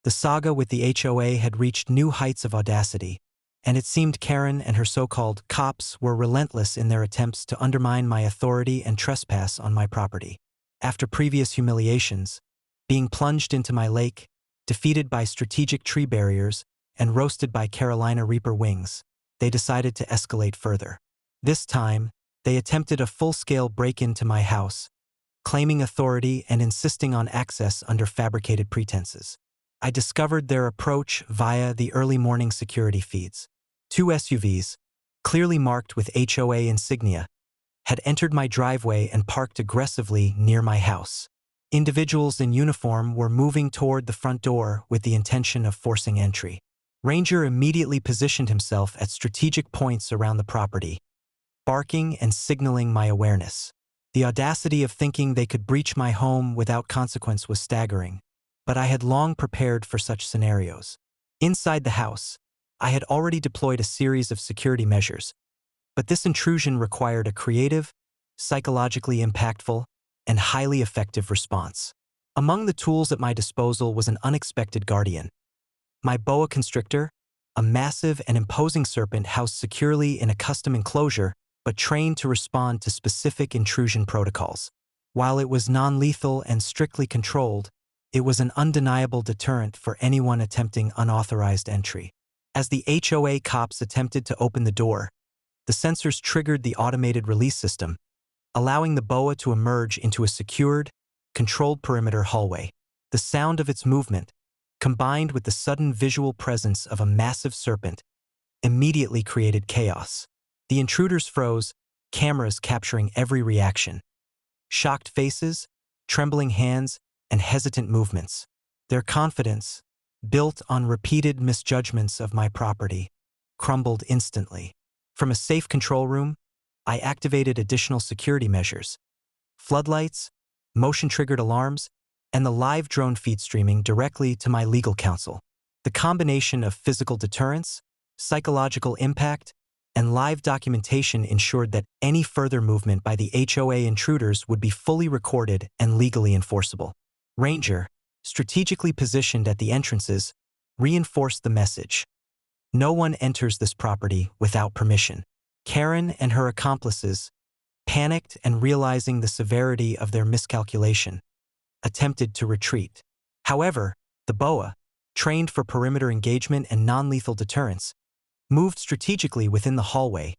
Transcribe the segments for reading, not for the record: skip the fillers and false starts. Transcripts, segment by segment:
The saga with the HOA had reached new heights of audacity, and it seemed Karen and her so-called cops were relentless in their attempts to undermine my authority and trespass on my property. After previous humiliations, being plunged into my lake, defeated by strategic tree barriers, and roasted by Carolina Reaper wings, they decided to escalate further. This time, they attempted a full-scale break-in to my house, claiming authority and insisting on access under fabricated pretenses. I discovered their approach via the early morning security feeds. 2 SUVs, clearly marked with HOA insignia, had entered my driveway and parked aggressively near my house. Individuals in uniform were moving toward the front door with the intention of forcing entry. Ranger immediately positioned himself at strategic points around the property, barking and signaling my awareness. The audacity of thinking they could breach my home without consequence was staggering, but I had long prepared for such scenarios. Inside the house, I had already deployed a series of security measures, but this intrusion required a creative, psychologically impactful, and highly effective response. Among the tools at my disposal was an unexpected guardian. My boa constrictor, a massive and imposing serpent housed securely in a custom enclosure, but trained to respond to specific intrusion protocols. While it was non-lethal and strictly controlled, it was an undeniable deterrent for anyone attempting unauthorized entry. As the HOA cops attempted to open the door, the sensors triggered the automated release system, allowing the boa to emerge into a secured, controlled perimeter hallway. The sound of its movement, combined with the sudden visual presence of a massive serpent, immediately created chaos. The intruders froze, cameras capturing every reaction. Shocked faces, trembling hands, and hesitant movements. Their confidence, built on repeated misjudgments of my property, crumbled instantly. From a safe control room, I activated additional security measures. Floodlights, motion-triggered alarms, and the live drone feed streaming directly to my legal counsel. The combination of physical deterrence, psychological impact, and live documentation ensured that any further movement by the HOA intruders would be fully recorded and legally enforceable. Ranger, strategically positioned at the entrances, reinforced the message. No one enters this property without permission. Karen and her accomplices, panicked and realizing the severity of their miscalculation, attempted to retreat. However, the boa, trained for perimeter engagement and non-lethal deterrence, moved strategically within the hallway,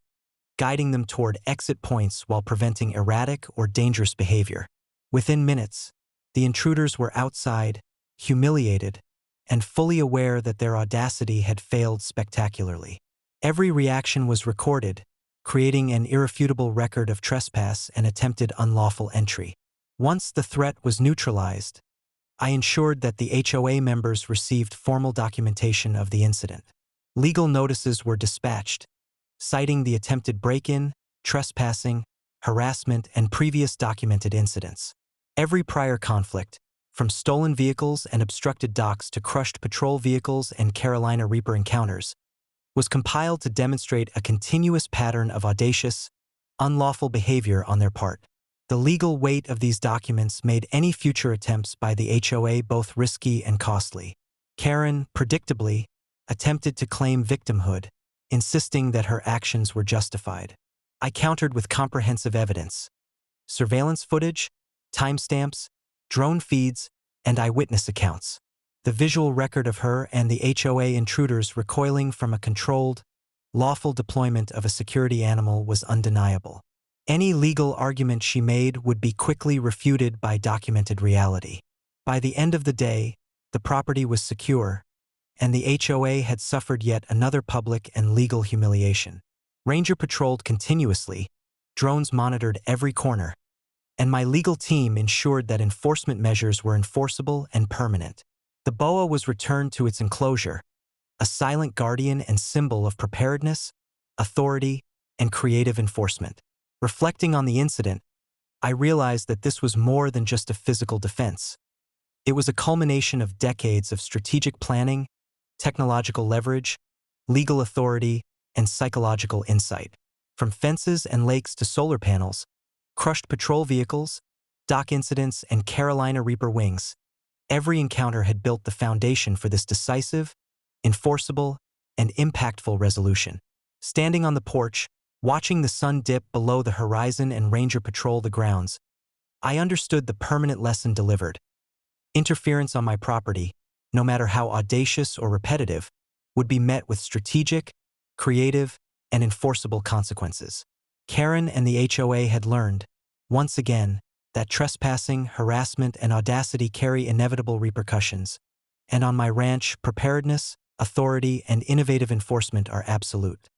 guiding them toward exit points while preventing erratic or dangerous behavior. Within minutes, the intruders were outside, humiliated, and fully aware that their audacity had failed spectacularly. Every reaction was recorded, creating an irrefutable record of trespass and attempted unlawful entry. Once the threat was neutralized, I ensured that the HOA members received formal documentation of the incident. Legal notices were dispatched, citing the attempted break-in, trespassing, harassment, and previous documented incidents. Every prior conflict, from stolen vehicles and obstructed docks to crushed patrol vehicles and Carolina Reaper encounters, was compiled to demonstrate a continuous pattern of audacious, unlawful behavior on their part. The legal weight of these documents made any future attempts by the HOA both risky and costly. Karen, predictably, attempted to claim victimhood, insisting that her actions were justified. I countered with comprehensive evidence: surveillance footage, timestamps, drone feeds, and eyewitness accounts. The visual record of her and the HOA intruders recoiling from a controlled, lawful deployment of a security animal was undeniable. Any legal argument she made would be quickly refuted by documented reality. By the end of the day, the property was secure, and the HOA had suffered yet another public and legal humiliation. Ranger patrolled continuously, drones monitored every corner, and my legal team ensured that enforcement measures were enforceable and permanent. The boa was returned to its enclosure, a silent guardian and symbol of preparedness, authority, and creative enforcement. Reflecting on the incident, I realized that this was more than just a physical defense. It was a culmination of decades of strategic planning, technological leverage, legal authority, and psychological insight. From fences and lakes to solar panels, crushed patrol vehicles, dock incidents, and Carolina Reaper wings, Every encounter had built the foundation for this decisive, enforceable, and impactful resolution. Standing on the porch, watching the sun dip below the horizon and ranger patrol the grounds, I understood the permanent lesson delivered. Interference on my property, no matter how audacious or repetitive, would be met with strategic, creative, and enforceable consequences. Karen and the HOA had learned, once again, that trespassing, harassment, and audacity carry inevitable repercussions, and on my ranch, preparedness, authority, and innovative enforcement are absolute.